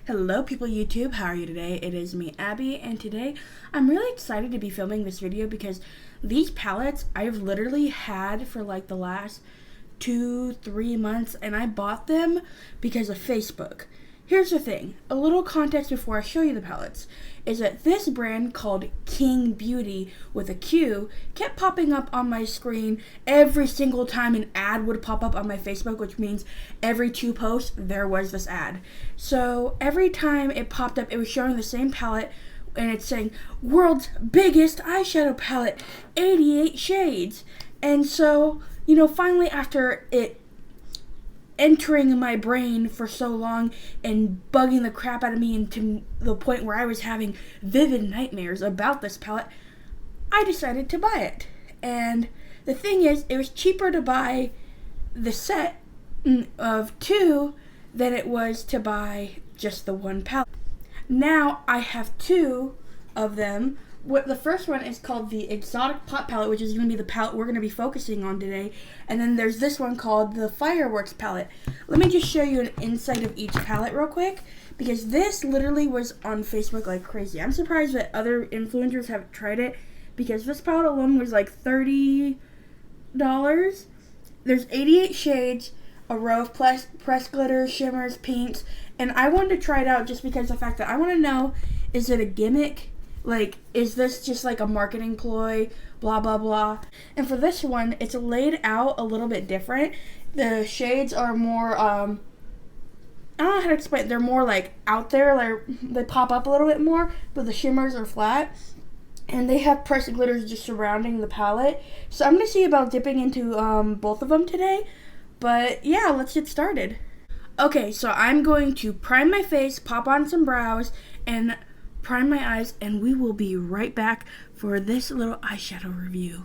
Hello people YouTube, how are you today? It is me, Abby, and today I'm really excited to be filming this video because these palettes I've literally had for like the last 2-3 months, and I bought them because of Facebook. Here's the thing, a little context before I show you the palettes, is that this brand called King Beauty with a Q kept popping up on my screen every single time an ad would pop up on my Facebook, which means every 2 posts there was this ad. So every time it popped up, it was showing the same palette, and it's saying, world's biggest eyeshadow palette, 88 shades. And so, finally after it entering my brain for so long and bugging the crap out of me into the point where I was having vivid nightmares about this palette, I decided to buy it. And the thing is, it was cheaper to buy the set of 2 than it was to buy just the 1 palette. Now I have 2 of them. The first one is called the Exotic Pot Palette, which is going to be the palette we're going to be focusing on today. And then there's this one called the Fireworks Palette. Let me just show you an insight of each palette real quick, because this literally was on Facebook like crazy. I'm surprised that other influencers have tried it, because this palette alone was like $30. There's 88 shades, a row of pressed glitters, shimmers, pinks, and I wanted to try it out just because of the fact that I want to know, is it a gimmick? Like, is this just like a marketing ploy, blah, blah, blah. And for this one, it's laid out a little bit different. The shades are more, I don't know how to explain it. They're more like out there, like they pop up a little bit more, but the shimmers are flat. And they have pressed glitters just surrounding the palette. So I'm going to see about dipping into both of them today. But yeah, let's get started. Okay, so I'm going to prime my face, pop on some brows, and prime my eyes, and we will be right back for this little eyeshadow review.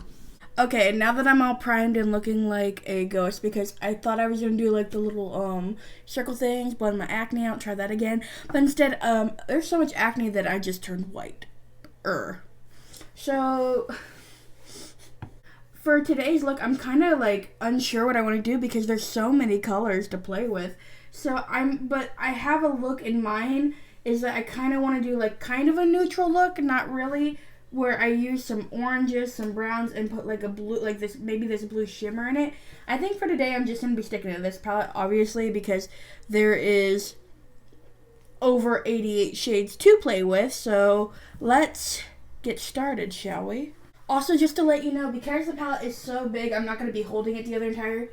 Okay, now that I'm all primed and looking like a ghost, because I thought I was going to do like the little circle things, blend my acne out, try that again, but instead there's so much acne that I just turned white. So for today's look, I'm kind of like unsure what I want to do because there's so many colors to play with. But I have a look in mind, is that I kind of want to do like kind of a neutral look, not really, where I use some oranges, some browns, and put like a blue, like this, maybe this blue shimmer in it. I think for today I'm just going to be sticking to this palette, obviously, because there is over 88 shades to play with. So let's get started, shall we? Also, just to let you know, because the palette is so big, I'm not going to be holding it the entire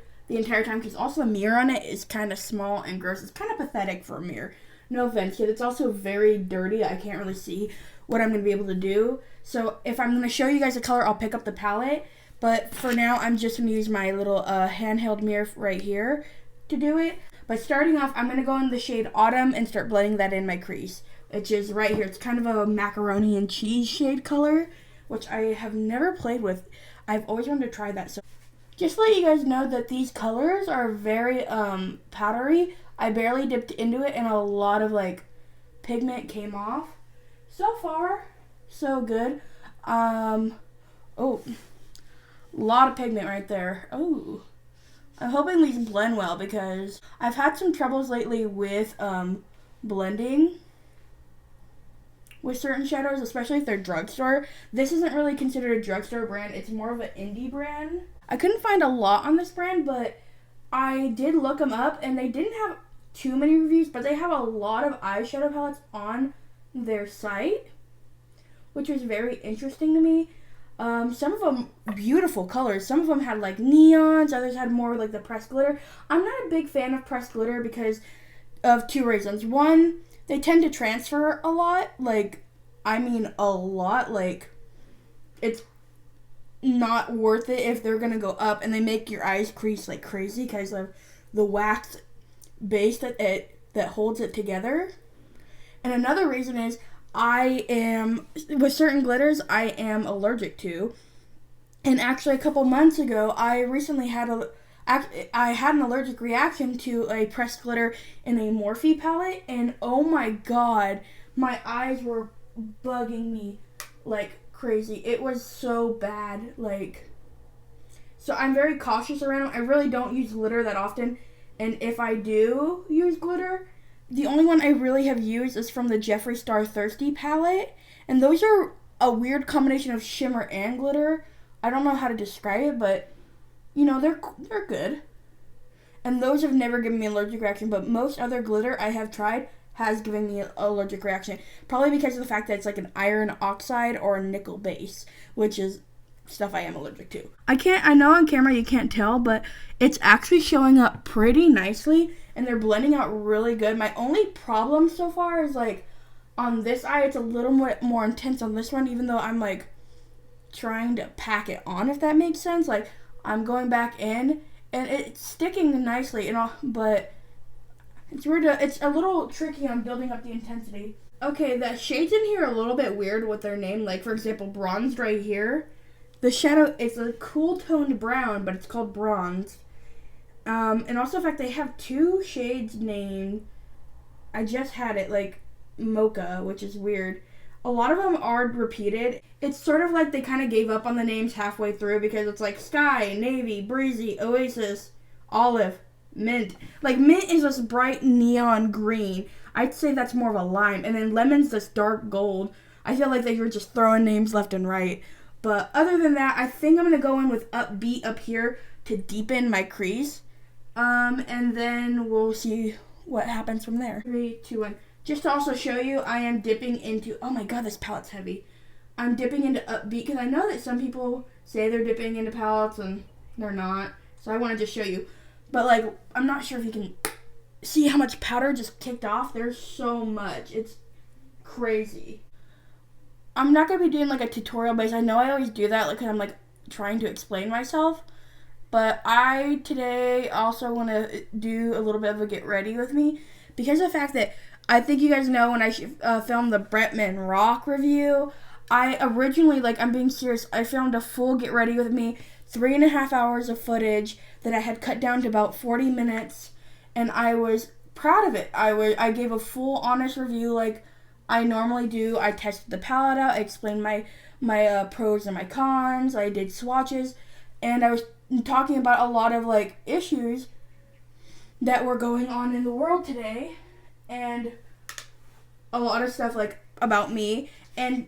time, because also the mirror on it is kind of small and gross. It's kind of pathetic for a mirror. No offense, yet it's also very dirty. I can't really see what I'm going to be able to do. So if I'm going to show you guys the color, I'll pick up the palette. But for now, I'm just going to use my little handheld mirror right here to do it. But starting off, I'm going to go in the shade Autumn and start blending that in my crease, which is right here. It's kind of a macaroni and cheese shade color, which I have never played with. I've always wanted to try that. So just to let you guys know that these colors are very powdery. I barely dipped into it, and a lot of like pigment came off. So far, so good. Oh, a lot of pigment right there. Oh, I'm hoping these blend well, because I've had some troubles lately with blending with certain shadows, especially if they're drugstore. This isn't really considered a drugstore brand. It's more of an indie brand. I couldn't find a lot on this brand, but I did look them up, and they didn't have too many reviews, but they have a lot of eyeshadow palettes on their site, which was very interesting to me. Some of them beautiful colors. Some of them had like neons, others had more like the pressed glitter. I'm not a big fan of pressed glitter because of 2 reasons. One, they tend to transfer a lot. Like, I mean a lot. Like, it's not worth it if they're gonna go up, and they make your eyes crease like crazy because of the wax base that holds it together. And another reason is with certain glitters I am allergic to. And actually a couple months ago, I recently had an allergic reaction to a pressed glitter in a Morphe palette, and oh my god, my eyes were bugging me like crazy. It was so bad. So I'm very cautious around them. I really don't use glitter that often. And if I do use glitter, the only one I really have used is from the Jeffree Star Thirsty palette. And those are a weird combination of shimmer and glitter. I don't know how to describe it, but, you know, they're good. And those have never given me an allergic reaction, but most other glitter I have tried has given me an allergic reaction. Probably because of the fact that it's like an iron oxide or a nickel base, which is stuff I am allergic to. I know on camera you can't tell, but it's actually showing up pretty nicely, and they're blending out really good. My only problem so far is, like, on this eye, it's a little more intense on this one, even though I'm, like, trying to pack it on, if that makes sense. Like, I'm going back in, and it's sticking nicely, and all, but it's a little tricky on building up the intensity. Okay, the shades in here are a little bit weird with their name. Like, for example, bronzed right here. The shadow is a cool toned brown, but it's called bronze. And also the fact they have two shades named, I just had it, like, mocha, which is weird. A lot of them are repeated. It's sort of like they kind of gave up on the names halfway through because it's like sky, navy, breezy, oasis, olive, mint. Like, mint is this bright neon green. I'd say that's more of a lime. And then lemon's this dark gold. I feel like they were just throwing names left and right. But other than that, I think I'm going to go in with Upbeat up here to deepen my crease. And then we'll see what happens from there. 3, 2, 1. Just to also show you, I am dipping into... Oh my god, this palette's heavy. I'm dipping into Upbeat because I know that some people say they're dipping into palettes and they're not. So I want to just show you. But, like, I'm not sure if you can see how much powder just kicked off. There's so much. It's crazy. I'm not going to be doing, like, a tutorial base. I know I always do that, like, because I'm, like, trying to explain myself. But I, today, also want to do a little bit of a get ready with me. Because of the fact that I think you guys know when I filmed the Bretman Rock review, I originally, like, I'm being serious, I filmed a full get ready with me, 3.5 hours of footage that I had cut down to about 40 minutes. And I was proud of it. I gave a full, honest review, like I normally do. I tested the palette out. I explained my pros and my cons. I did swatches, and I was talking about a lot of, like, issues that were going on in the world today, and a lot of stuff, like, about me, and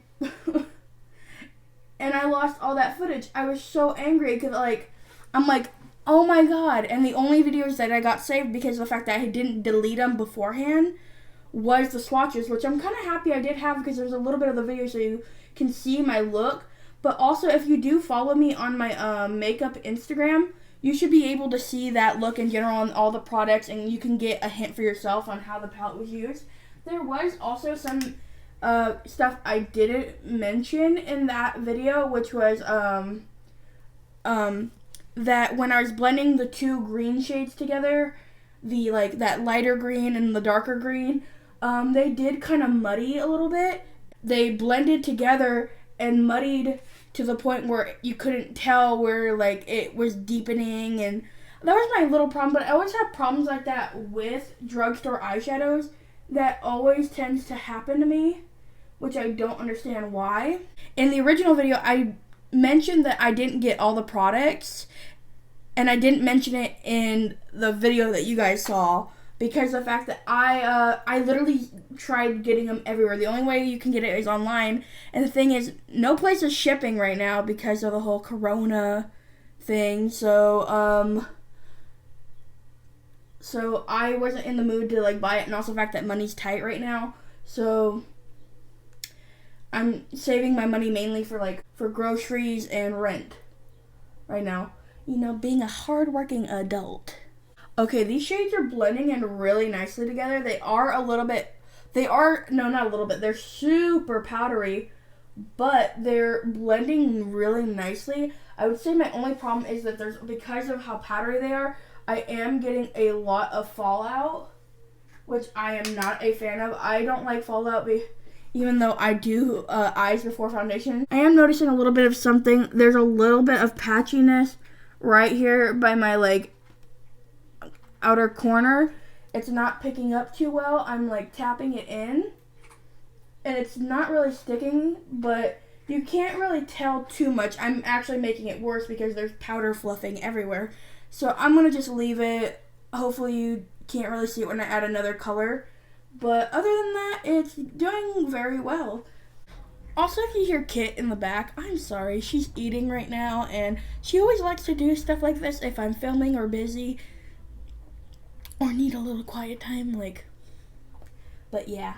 and I lost all that footage. I was so angry because, like, I'm like, oh my god, and the only videos that I got saved because of the fact that I didn't delete them beforehand was the swatches, which I'm kind of happy I did have because there's a little bit of the video so you can see my look. But also, if you do follow me on my makeup Instagram, you should be able to see that look in general on all the products, and you can get a hint for yourself on how the palette was used. There was also some stuff I didn't mention in that video, which was that when I was blending the two green shades together, that lighter green and the darker green, they did kind of muddy a little bit. They blended together and muddied to the point where you couldn't tell where, like, it was deepening, and that was my little problem. But I always have problems like that with drugstore eyeshadows. That always tends to happen to me, which I don't understand why. In the original video, I mentioned that I didn't get all the products, and I didn't mention it in the video that you guys saw because of the fact that I literally tried getting them everywhere. The only way you can get it is online, and the thing is, no place is shipping right now because of the whole corona thing, so I wasn't in the mood to, like, buy it, and also the fact that money's tight right now, so I'm saving my money mainly for groceries and rent right now. You know, being a hardworking adult. Okay, these shades are blending in really nicely together. They're super powdery, but they're blending really nicely. I would say my only problem is that because of how powdery they are, I am getting a lot of fallout, which I am not a fan of. I don't like fallout even though I do eyes before foundation. I am noticing a little bit of something. There's a little bit of patchiness right here by my, like, outer corner. It's not picking up too well. I'm, like, tapping it in, and it's not really sticking, but you can't really tell too much. I'm actually making it worse because there's powder fluffing everywhere. So I'm going to just leave it. Hopefully you can't really see it when I add another color. But other than that, it's doing very well. Also, if you hear Kit in the back, I'm sorry. She's eating right now, and she always likes to do stuff like this if I'm filming or busy or need a little quiet time, like, but yeah.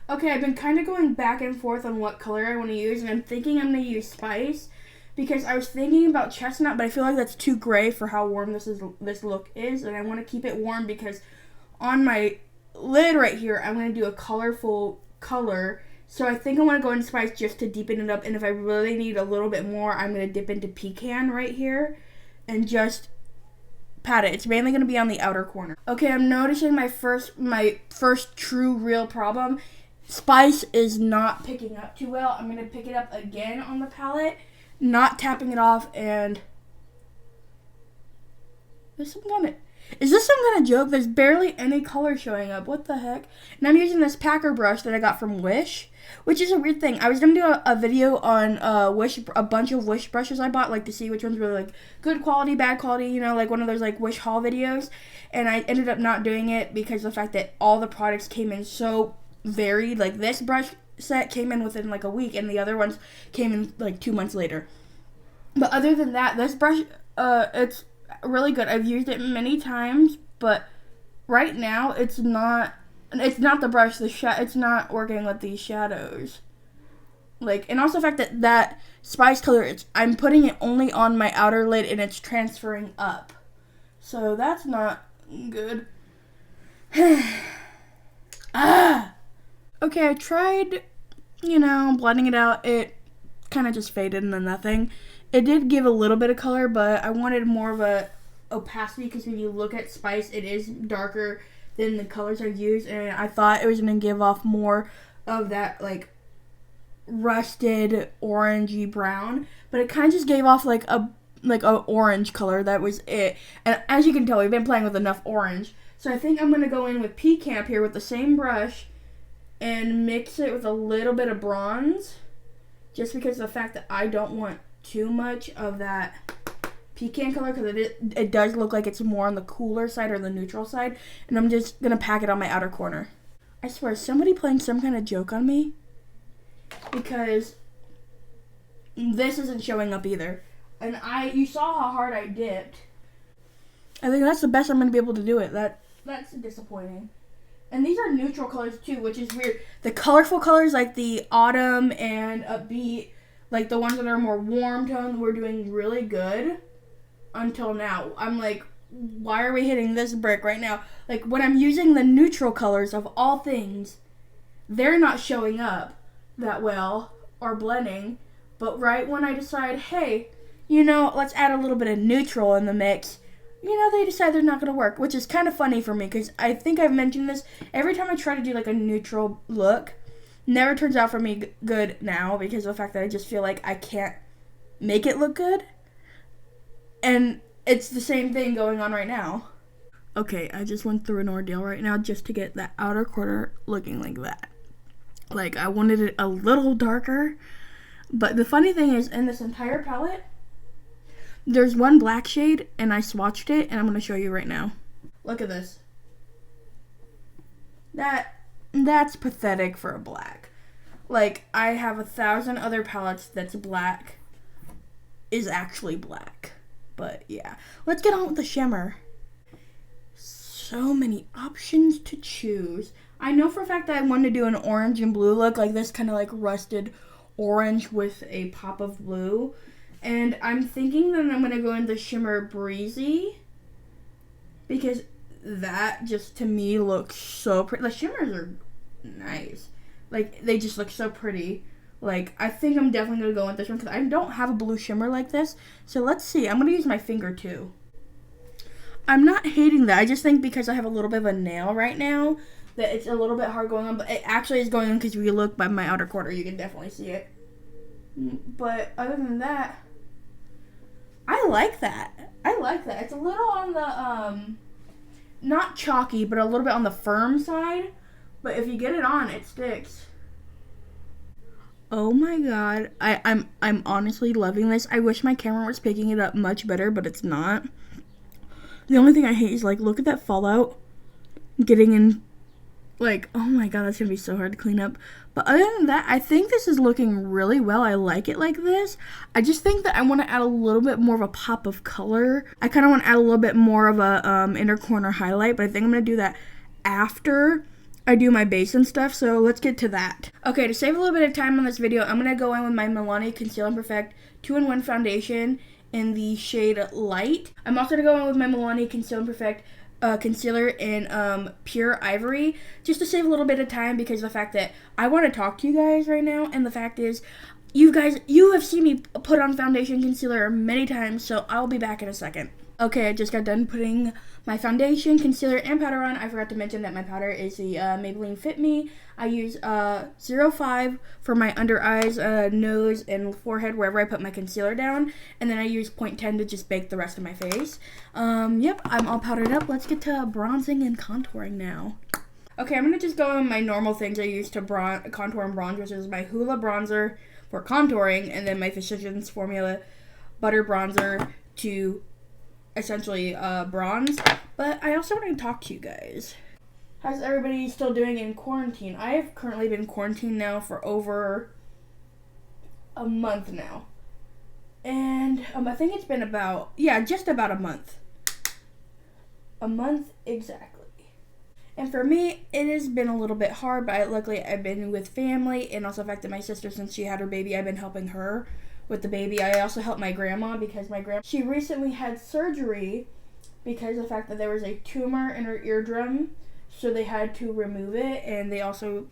Okay, I've been kind of going back and forth on what color I want to use, and I'm thinking I'm going to use Spice because I was thinking about Chestnut, but I feel like that's too gray for how warm this look is, and I want to keep it warm because on my lid right here, I'm going to do a colorful color. So I think I want to go in Spice just to deepen it up, and if I really need a little bit more, I'm going to dip into Pecan right here and just pat it. It's mainly going to be on the outer corner. Okay, I'm noticing my first true real problem. Spice is not picking up too well. I'm going to pick it up again on the palette, not tapping it off, and is this some kind of joke? There's barely any color showing up. What the heck? And I'm using this packer brush that I got from Wish, which is a weird thing. I was going to do a video on Wish, a bunch of Wish brushes I bought, like to see which ones were like good quality, bad quality, you know, like one of those like Wish haul videos. And I ended up not doing it because of the fact that all the products came in so varied. Like this brush set came in within like a week, and the other ones came in like 2 months later. But other than that, this brush, it's really good. I've used it many times, but right now it's not the brush. It's not working with these shadows. Like, and also the fact that Spice color, I'm putting it only on my outer lid and it's transferring up. So that's not good. Okay, I tried, blending it out. It kind of just faded into nothing. It did give a little bit of color, but I wanted more of a opacity because when you look at Spice, it is darker than the colors I've used, and I thought it was going to give off more of that, like, rusted orangey brown, but it kind of just gave off like a orange color. That was it. And as you can tell, we've been playing with enough orange, so I think I'm going to go in with Pecan here with the same brush and mix it with a little bit of bronze, just because of the fact that I don't want too much of that Pecan color, because it does look like it's more on the cooler side or the neutral side, and I'm just going to pack it on my outer corner. I swear, is somebody playing some kind of joke on me? Because this isn't showing up either. And you saw how hard I dipped. I think that's the best I'm going to be able to do it. That's disappointing. And these are neutral colors too, which is weird. The colorful colors like the autumn and upbeat, like the ones that are more warm toned, were doing really good until now. I'm like, why are we hitting this brick right now? Like, when I'm using the neutral colors of all things, they're not showing up that well or blending. But right when I decide, hey, let's add a little bit of neutral in the mix, they decide they're not going to work, which is kind of funny for me because I think I've mentioned this. Every time I try to do like a neutral look, never turns out for me good now because of the fact that I just feel like I can't make it look good. And it's the same thing going on right now. Okay, I just went through an ordeal right now just to get that outer corner looking like that. Like, I wanted it a little darker. But the funny thing is, in this entire palette, there's one black shade, and I swatched it, and I'm going to show you right now. Look at this. That's pathetic for a black. Like, I have 1,000 other palettes that's black is actually black. But, yeah. Let's get on with the shimmer. So many options to choose. I know for a fact that I wanted to do an orange and blue look, like this kind of like rusted orange with a pop of blue. And I'm thinking that I'm going to go into Shimmer Breezy because that just to me looks so pretty. The shimmers are nice. Like, they just look so pretty. Like, I think I'm definitely going to go with this one because I don't have a blue shimmer like this. So let's see. I'm going to use my finger too. I'm not hating that. I just think because I have a little bit of a nail right now that it's a little bit hard going on. But it actually is going on because if you look by my outer corner, you can definitely see it. But other than that, I like that. It's a little on the, not chalky, but a little bit on the firm side. But if you get it on, it sticks. Oh my god. I'm honestly loving this. I wish my camera was picking it up much better, but it's not. The only thing I hate is, like, look at that fallout getting in, Like, oh my god, that's gonna be so hard to clean up. But other than that, I think this is looking really well. I like it like this. I just think that I want to add a little bit more of a pop of color. I kind of want to add a little bit more of a inner corner highlight, but I think I'm gonna do that after I do my base and stuff, so let's get to that. Okay, to save a little bit of time on this video, I'm gonna go in with my Milani Conceal and Perfect 2-in-1 foundation in the shade Light. I'm also gonna go in with my Milani Conceal and Perfect concealer in Pure Ivory, just to save a little bit of time, because of the fact that I want to talk to you guys right now, and the fact is, you have seen me put on foundation concealer many times, so I'll be back in a second. Okay, I just got done putting my foundation, concealer, and powder on. I forgot to mention that my powder is the Maybelline Fit Me. I use 05 for my under eyes, nose, and forehead, wherever I put my concealer down. And then I use 0.10 to just bake the rest of my face. Yep, I'm all powdered up. Let's get to bronzing and contouring now. Okay, I'm going to just go on my normal things I use to contour and bronze, which is my Hoola bronzer for contouring, and then my Physicians Formula butter bronzer to essentially bronze. But I also want to talk to you guys. How's everybody still doing in quarantine? I have currently been quarantined now for over a month now. And I think it's been just about a month. A month exactly. And for me, it has been a little bit hard, but luckily I've been with family, and also the fact that my sister, since she had her baby, I've been helping her with the baby. I also helped my grandma because she recently had surgery because of the fact that there was a tumor in her eardrum, so they had to remove it, and they also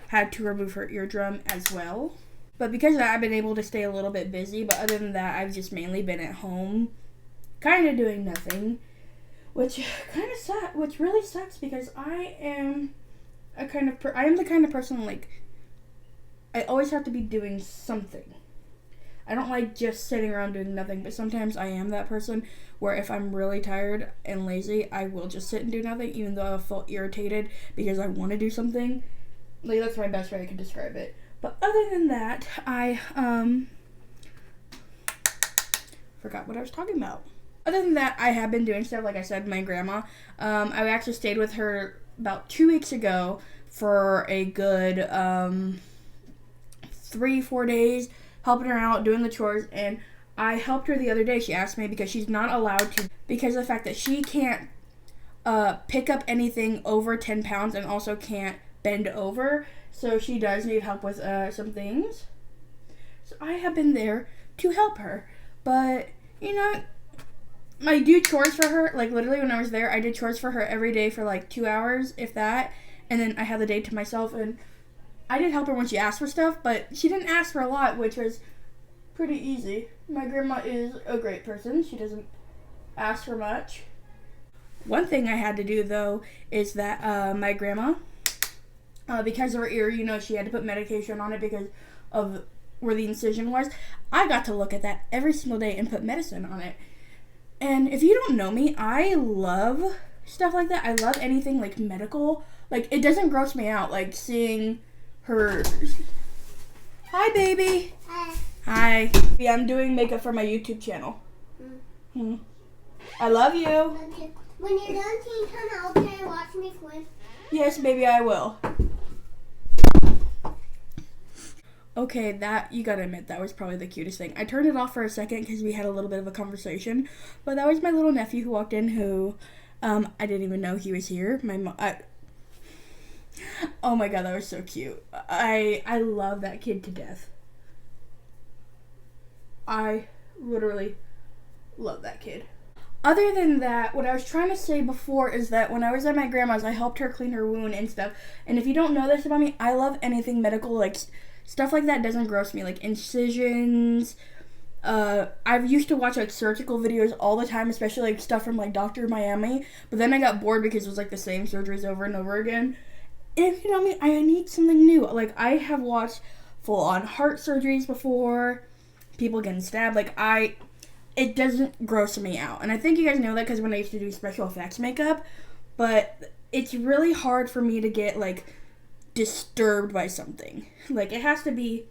had to remove her eardrum as well. But because of that, I've been able to stay a little bit busy, but other than that, I've just mainly been at home, kind of doing nothing, which really sucks, because I am the kind of person, like, I always have to be doing something. I don't like just sitting around doing nothing, but sometimes I am that person where if I'm really tired and lazy, I will just sit and do nothing, even though I feel irritated because I want to do something. Like, that's my best way I can describe it. But other than that, I forgot what I was talking about. Other than that, I have been doing stuff, like I said, my grandma. I actually stayed with her about 2 weeks ago for a good 3-4 days, helping her out, doing the chores, and I helped her the other day. She asked me, because she's not allowed to, because of the fact that she can't pick up anything over 10 pounds and also can't bend over, so she does need help with some things. So I have been there to help her, but, you know, I do chores for her. Like, literally when I was there, I did chores for her every day for like 2 hours, if that, and then I had the day to myself, and I did help her when she asked for stuff, but she didn't ask for a lot, which was pretty easy. My grandma is a great person. She doesn't ask for much. One thing I had to do, though, is that my grandma, because of her ear, you know, she had to put medication on it because of where the incision was. I got to look at that every single day and put medicine on it. And if you don't know me, I love stuff like that. I love anything like medical. Like, it doesn't gross me out, like seeing her. Hi, baby. Hi. Yeah, I'm doing makeup for my YouTube channel. I love you. When you're done, can you come out there and watch me swim? Yes, baby, I will. Okay, that, you gotta admit, that was probably the cutest thing. I turned it off for a second because we had a little bit of a conversation, but that was my little nephew who walked in, who I didn't even know he was here. Oh my god, that was so cute. I love that kid to death. I literally love that kid. Other than that, what I was trying to say before is that when I was at my grandma's, I helped her clean her wound and stuff. And if you don't know this about me, I love anything medical, like stuff like that doesn't gross me, like incisions. I used to watch like surgical videos all the time, especially like stuff from like Dr. Miami. But then I got bored because it was like the same surgeries over and over again. And if you know me, I need something new. Like, I have watched full-on heart surgeries before, people getting stabbed. Like, it doesn't gross me out. And I think you guys know that because when I used to do special effects makeup, but it's really hard for me to get, like, disturbed by something. Like, it has to be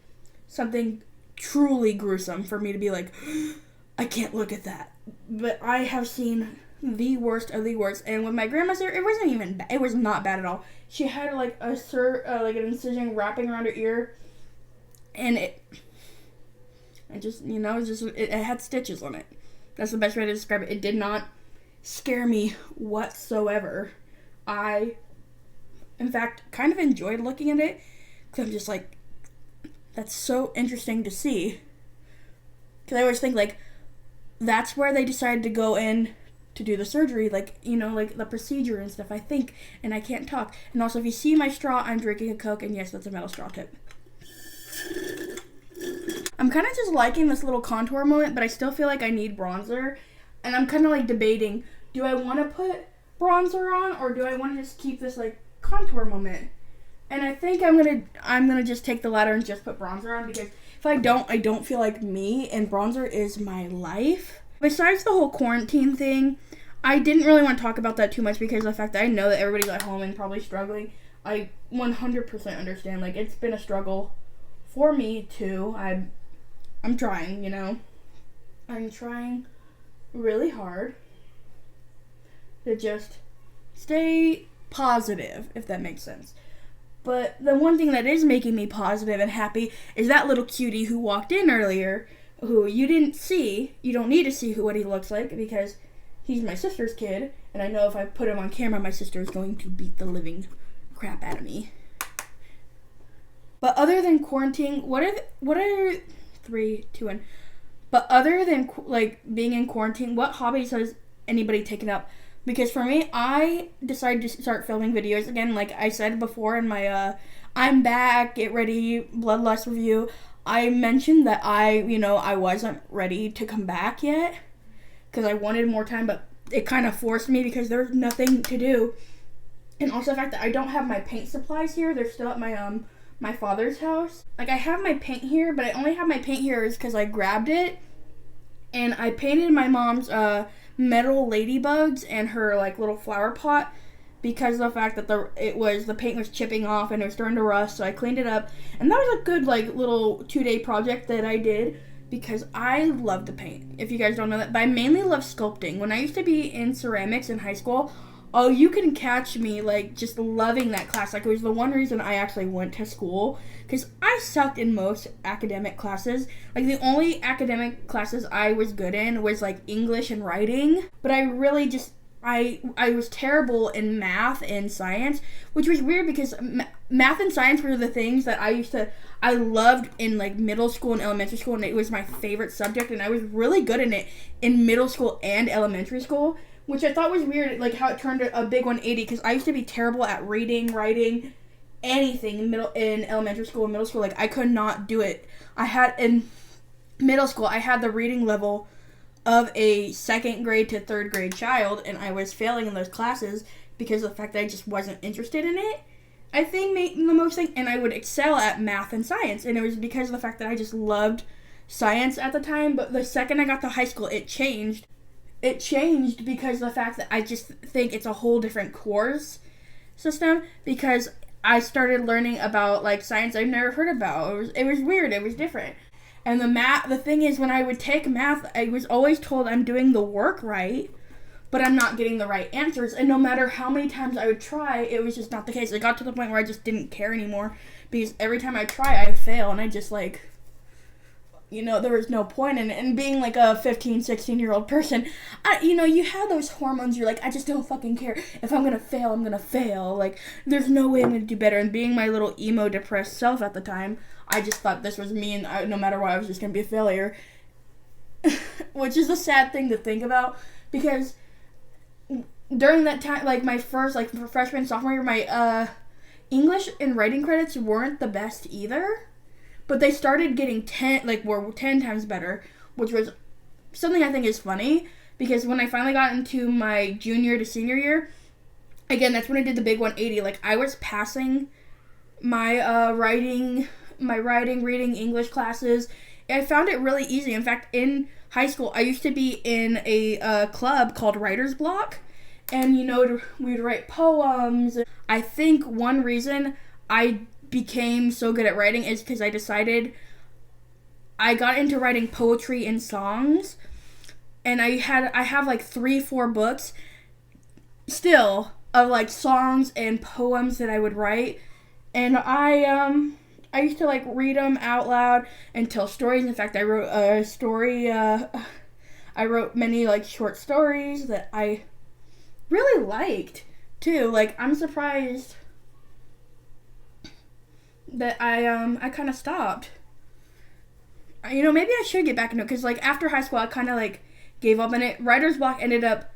something truly gruesome for me to be like, I can't look at that. But I have seen the worst of the worst. And with my grandma's hair, it wasn't even bad. It was not bad at all. She had like like an incision wrapping around her ear, and it had stitches on it. That's the best way to describe it. It did not scare me whatsoever. I, in fact, kind of enjoyed looking at it, because I'm just like, that's so interesting to see. Because I always think, like, that's where they decided to go in to do the surgery, like, like the procedure and stuff, I think, and I can't talk. And also, if you see my straw, I'm drinking a Coke, and yes, that's a metal straw tip. I'm kind of just liking this little contour moment, but I still feel like I need bronzer, and I'm kind of, like, debating, do I want to put bronzer on, or do I want to just keep this, like, contour moment? And I think I'm gonna just take the latter and just put bronzer on, because if I don't feel like me, and bronzer is my life. Besides the whole quarantine thing, I didn't really want to talk about that too much, because of the fact that I know that everybody's at home and probably struggling. I 100% understand. Like, it's been a struggle for me too. I'm trying, I'm trying really hard to just stay positive, if that makes sense. But the one thing that is making me positive and happy is that little cutie who walked in earlier, who you didn't see. You don't need to see what he looks like, because he's my sister's kid, and I know if I put him on camera, my sister is going to beat the living crap out of me. But other than quarantine, what are 3, 2, 1? But other than, like, being in quarantine, what hobbies has anybody taken up? Because for me, I decided to start filming videos again. Like I said before in my I'm back, get ready, bloodlust review, I mentioned that I wasn't ready to come back yet, because I wanted more time, but it kind of forced me, because there's nothing to do. And also the fact that I don't have my paint supplies here. They're still at my father's house. Like, I have my paint here, but I only have my paint here is because I grabbed it, and I painted my mom's metal ladybugs and her, like, little flower pot, because of the fact that the paint was chipping off and it was starting to rust. So I cleaned it up, and that was a good, like, little 2-day project that I did, because I love to paint, if you guys don't know that. But I mainly love sculpting. When I used to be in ceramics in high school, oh, you can catch me, like, just loving that class. Like, it was the one reason I actually went to school, because I sucked in most academic classes. Like, the only academic classes I was good in was, like, English and writing. But I really just, I was terrible in math and science, which was weird, because math and science were the things that I loved in, like, middle school and elementary school, and it was my favorite subject, and I was really good in it in middle school and elementary school, which I thought was weird, like, how it turned a big 180, because I used to be terrible at reading, writing, anything in elementary school and middle school. Like, I could not do it. In middle school, I had the reading level of a 2nd grade to 3rd grade child, and I was failing in those classes because of the fact that I just wasn't interested in it. I think the most thing, and I would excel at math and science, and it was because of the fact that I just loved science at the time. But the second I got to high school, it changed. It changed because of the fact that I just think it's a whole different course system, because I started learning about, like, science I've never heard about. It was weird. It was different. And the thing is, when I would take math, I was always told I'm doing the work right, but I'm not getting the right answers. And no matter how many times I would try, it was just not the case. It got to the point where I just didn't care anymore, because every time I try, I fail, and I just, like, there was no point in it. And being, like, a 15, 16-year-old person, you have those hormones. You're like, I just don't fucking care. If I'm going to fail, I'm going to fail. Like, there's no way I'm going to do better. And being my little emo, depressed self at the time, I just thought this was me, and no matter what, I was just going to be a failure. Which is a sad thing to think about, because during that time, like, my first, like, freshman, sophomore year, my English and writing credits weren't the best either. But they started getting 10 times better, which was something I think is funny, because when I finally got into my junior to senior year, again, that's when I did the big 180. Like, I was passing my writing, reading, English classes. I found it really easy. In fact, in high school, I used to be in a club called Writer's Block, and, we'd write poems. I think one reason I became so good at writing is because I decided I got into writing poetry and songs and I have like 3-4 books still of like songs and poems that I would write, and I used to like read them out loud and tell stories. In fact, I wrote a story. I wrote many like short stories that I really liked too. Like, I'm surprised that I kind of stopped. You know, maybe I should get back into it, because like after high school I kind of like gave up on it. Writer's block ended up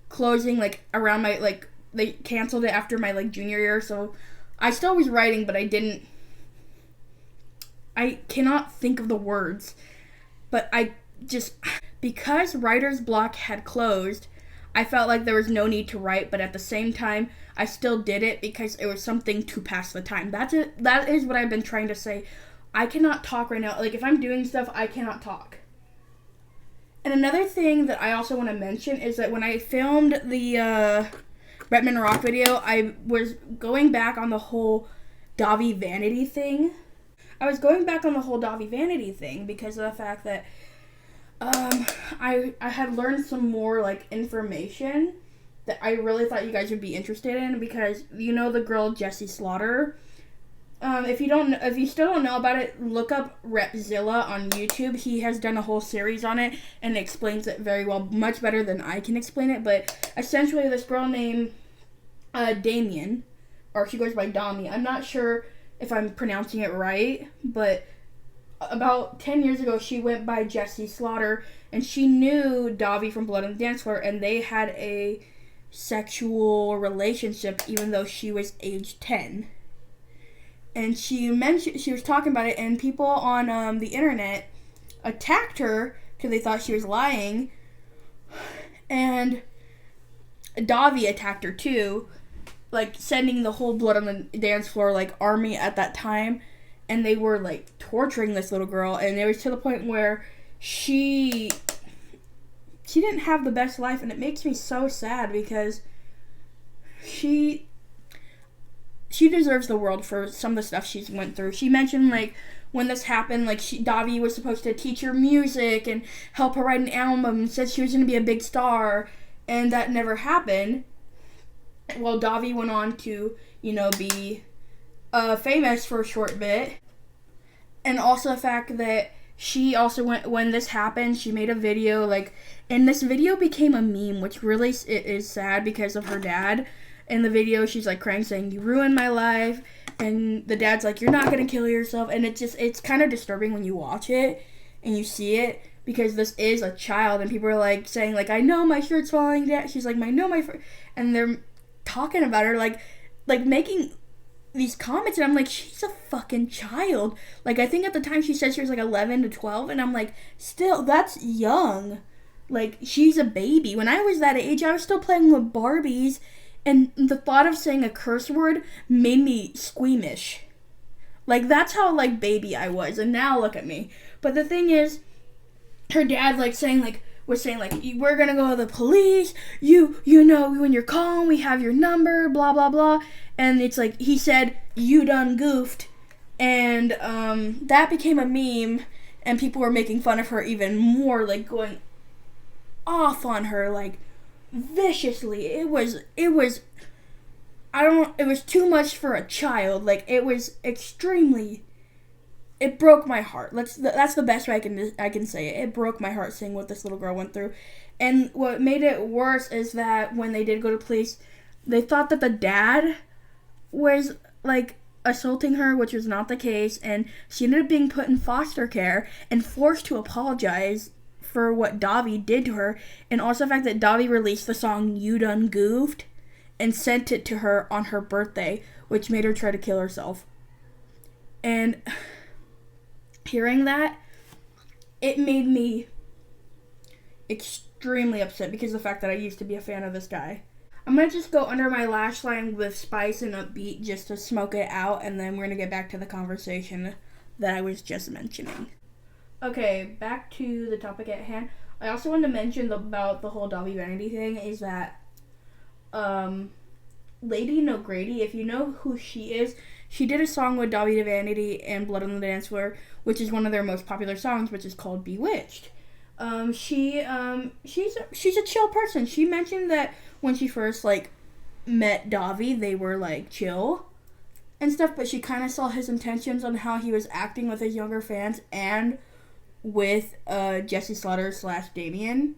closing like around my, like, they canceled it after my like junior year, so I still was writing, but I cannot think of the words, but because writer's block had closed, I felt like there was no need to write, but at the same time, I still did it because it was something to pass the time. That's it. That is what I've been trying to say. I cannot talk right now. Like, if I'm doing stuff, I cannot talk. And another thing that I also want to mention is that when I filmed the Bretman Rock video, I was going back on the whole Davi vanity thing. Because of the fact that I had learned some more like information that I really thought you guys would be interested in, because you know the girl Jessie Slaughter. If you still don't know about it, look up Repzilla on YouTube. He has done a whole series on it and explains it very well, much better than I can explain it. But essentially, this girl named Damien, or she goes by Dami. I'm not sure if I'm pronouncing it right, but about 10 years ago, she went by Jessie Slaughter, and she knew Davi from Blood on the Dance Floor, and they had a sexual relationship even though she was age 10. And she was talking about it, and people on the internet attacked her because they thought she was lying, and Davi attacked her too, like sending the whole Blood on the Dance Floor like army at that time, and they were like torturing this little girl, and it was to the point where she didn't have the best life, and it makes me so sad because she deserves the world for some of the stuff she's went through. She mentioned, like, when this happened, like, Davi was supposed to teach her music and help her write an album, and said she was going to be a big star, and that never happened. Well, Davi went on to, you know, be famous for a short bit. And also the fact that she also when this happened, she made a video, like, and this video became a meme, which really is sad because of her dad. In the video, she's like crying, saying, "You ruined my life," and the dad's like, "You're not gonna kill yourself." And it's kind of disturbing when you watch it and you see it, because this is a child, and people are like saying, like, "I know my shirt's falling down." She's like, "I know my," and they're talking about her like making these comments, and I'm like, she's a fucking child. Like, I think at the time she said she was like 11 to 12, and I'm like, still, that's young. Like, she's a baby. When I was that age, I was still playing with Barbies. And the thought of saying a curse word made me squeamish. Like, that's how, like, baby I was. And now look at me. But the thing is, her dad, like, was saying, "We're gonna go to the police. You know, when you're calling, we have your number, blah, blah, blah." And it's like, he said, "You done goofed." And that became a meme. And people were making fun of her even more, like, going off on her, like, viciously. It was too much for a child. Like, it was extremely, it broke my heart. That's the best way I can say it. It broke my heart seeing what this little girl went through. And what made it worse is that when they did go to police, they thought that the dad was like assaulting her, which was not the case, and she ended up being put in foster care and forced to apologize for what Davi did to her, and also the fact that Davi released the song "You Done Goofed" and sent it to her on her birthday, which made her try to kill herself. And hearing that, it made me extremely upset because of the fact that I used to be a fan of this guy. I'm going to just go under my lash line with Spice and a beat just to smoke it out, and then we're going to get back to the conversation that I was just mentioning. Okay, back to the topic at hand. I also wanted to mention about the whole Davi Vanity thing is that Lady No Grady, if you know who she is, she did a song with Davi Vanity and Blood on the Dance Floor, which is one of their most popular songs, which is called Bewitched. She's a chill person. She mentioned that when she first like met Davi, they were like chill and stuff, but she kind of saw his intentions on how he was acting with his younger fans and with Jesse Slaughter / Damien.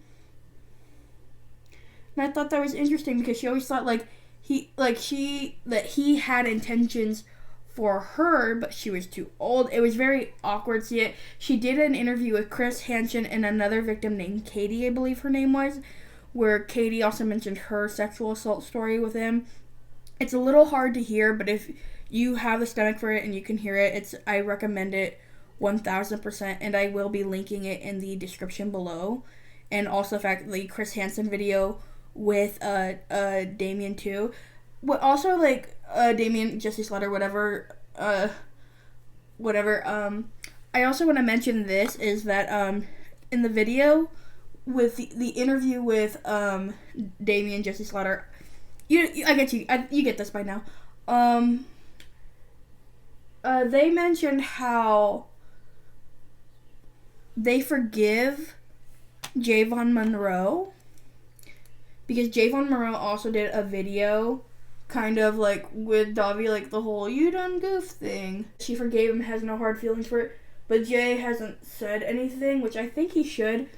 And I thought that was interesting because she always thought that he had intentions for her, but she was too old. It was very awkward to see it. She did an interview with Chris Hanson and another victim named Katie, I believe her name was, where Katie also mentioned her sexual assault story with him. It's a little hard to hear, but if you have the stomach for it and you can hear it, I recommend it 1000%, and I will be linking it in the description below. And also, in fact, the Chris Hanson video with Damien too. What also Damien, Jesse Slaughter, whatever. I also want to mention this is that in the video with the interview with Damien, Jesse Slaughter, you get this by now. They mentioned how they forgive Javon Monroe because Javon Monroe also did a video kind of like with Davi, like the whole "you done goof" thing. She forgave him, has no hard feelings for it, but Jay hasn't said anything, which I think he should,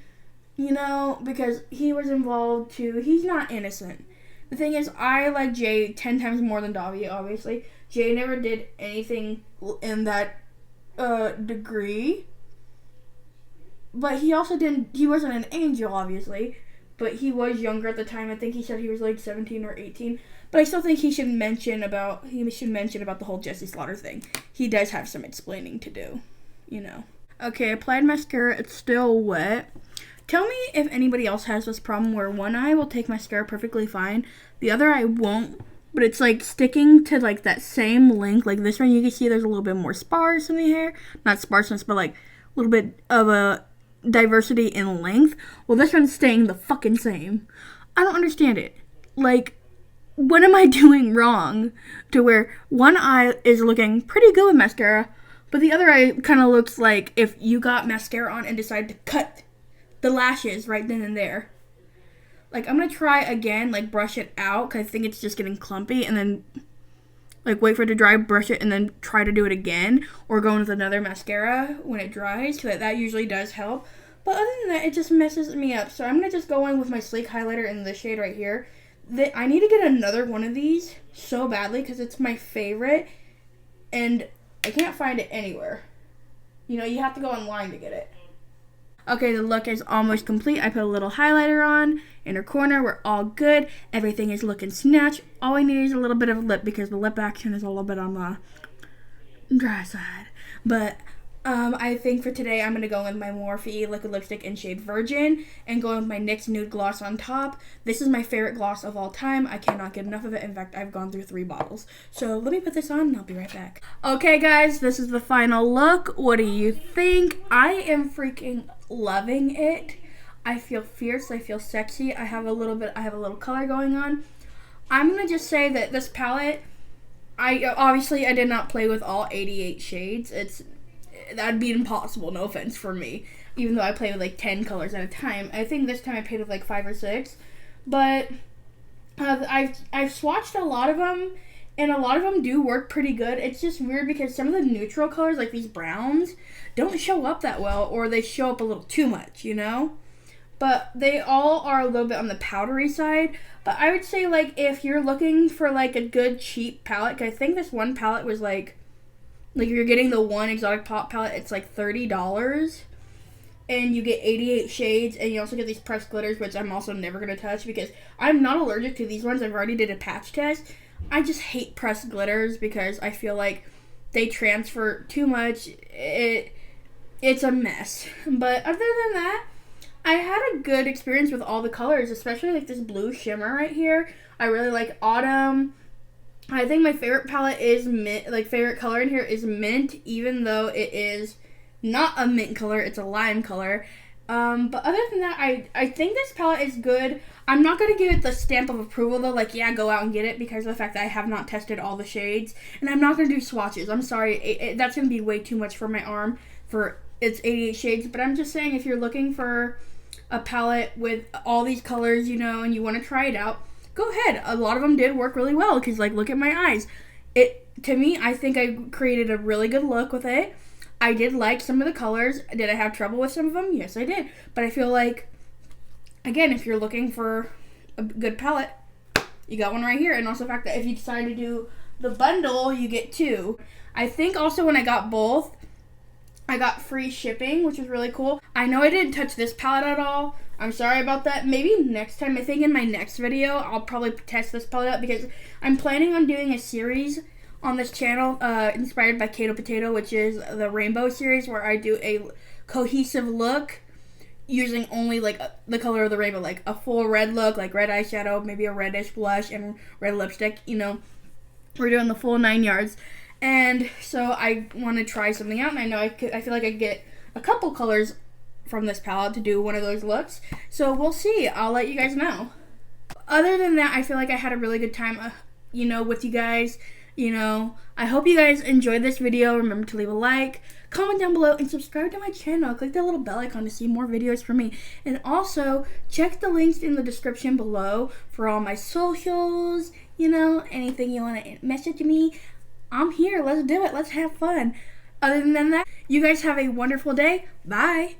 because he was involved too. He's not innocent. The thing is, I like Jay 10 times more than Davi, obviously. Jay never did anything in that degree, but he wasn't an angel, obviously, but he was younger at the time. I think he said he was like 17 or 18. But I still think he should mention about the whole Jesse Slaughter thing. He does have some explaining to do, Okay, applied mascara. It's still wet. Tell me if anybody else has this problem where one eye will take mascara perfectly fine, the other eye won't, but it's like sticking to like that same length. Like this one, you can see there's a little bit more sparse in the hair. Not sparseness, but like a little bit of a diversity in length. Well, this one's staying the fucking same. I don't understand it. Like, what am I doing wrong to where one eye is looking pretty good with mascara, but the other eye kind of looks like if you got mascara on and decided to cut the lashes right then and there. Like, I'm going to try again, like, brush it out, because I think it's just getting clumpy, and then, like, wait for it to dry, brush it, and then try to do it again, or go in with another mascara when it dries, because that usually does help. But other than that, it just messes me up. So I'm going to just go in with my sleek highlighter in this shade right here. I need to get another one of these so badly, because it's my favorite, and I can't find it anywhere. You have to go online to get it. Okay, the look is almost complete. I put a little highlighter on, inner corner, we're all good. Everything is looking snatched. All I need is a little bit of lip because the lip action is a little bit on the dry side. But I think for today I'm going to go with my Morphe liquid lipstick in shade Virgin and go with my NYX nude gloss on top. This is my favorite gloss of all time. I cannot get enough of it. In fact, I've gone through 3 bottles. So let me put this on and I'll be right back. Okay, guys, this is the final look. What do you think? I am freaking loving it. I feel fierce. I feel sexy. I have a little color going on. I'm going to just say that this palette, I did not play with all 88 shades. That'd be impossible, no offense for me, even though I play with like 10 colors at a time. I think this time I played with like 5 or 6, but I've swatched a lot of them, and a lot of them do work pretty good. It's just weird because some of the neutral colors, like these browns, don't show up that well, or they show up a little too much, But they all are a little bit on the powdery side. But I would say, like, if you're looking for like a good cheap palette, 'cause I think this one palette was like if you're getting the one Exotic Pop palette, it's like $30. And you get 88 shades, and you also get these pressed glitters, which I'm also never going to touch because I'm not allergic to these ones. I've already did a patch test. I just hate pressed glitters because I feel like they transfer too much. It's a mess. But other than that, I had a good experience with all the colors, especially like this blue shimmer right here. I really like autumn. I think my favorite palette is mint, favorite color in here is mint, even though it is not a mint color, it's a lime color. But other than that, I think this palette is good. I'm not going to give it the stamp of approval though, go out and get it, because of the fact that I have not tested all the shades. And I'm not going to do swatches. I'm sorry, that's going to be way too much for my arm for its 88 shades. But I'm just saying, if you're looking for a palette with all these colors, you know, and you want to try it out, go ahead. A lot of them did work really well because, like, look at my eyes. To me, I think I created a really good look with it. I did like some of the colors. Did I have trouble with some of them? Yes, I did. But I feel like, again, if you're looking for a good palette, you got one right here. And also the fact that if you decide to do the bundle, you get 2. I think also when I got both, I got free shipping, which is really cool. I know I didn't touch this palette at all. I'm sorry about that. Maybe next time, I think in my next video, I'll probably test this palette out because I'm planning on doing a series on this channel inspired by Kato Potato, which is the rainbow series where I do a cohesive look using only like the color of the rainbow, like a full red look, like red eyeshadow, maybe a reddish blush and red lipstick, you know. We're doing the full 9 yards. And so I want to try something out, and I know I feel like I could get a couple colors from this palette to do one of those looks. So we'll see. I'll let you guys know. Other than that, I feel like I had a really good time, you know, with you guys. You know, I hope you guys enjoyed this video. Remember to leave a like, comment down below, and subscribe to my channel. Click that little bell icon to see more videos from me. And also, check the links in the description below for all my socials, you know, anything you want to message me. I'm here. Let's do it. Let's have fun. Other than that, you guys have a wonderful day. Bye.